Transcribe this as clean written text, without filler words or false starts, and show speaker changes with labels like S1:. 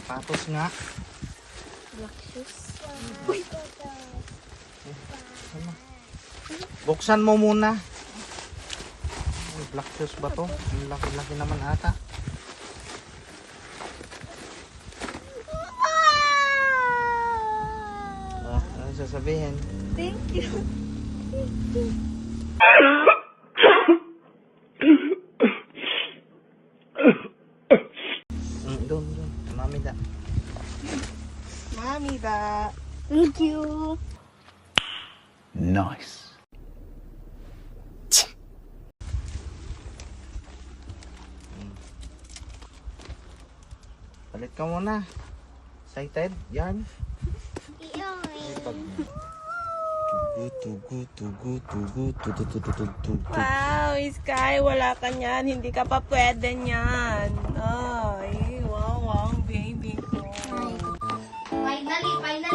S1: Sapatos nga.
S2: Black shoes.
S3: Uy!
S1: Ano? Buksan mo muna. Ay, black shoes ba to? Ang laki-laki naman ata. Ano sasabihin?
S2: Thank you.
S1: Doon. Mami da.
S2: Mami da.
S3: Thank you.
S4: Nice.
S1: Palit ka muna. Excited? Yan. Tugu.
S2: Wow, Sky, wala ka niyan. Hindi ka pa pwede niyan. Ay, wow, baby ko.
S3: Finally.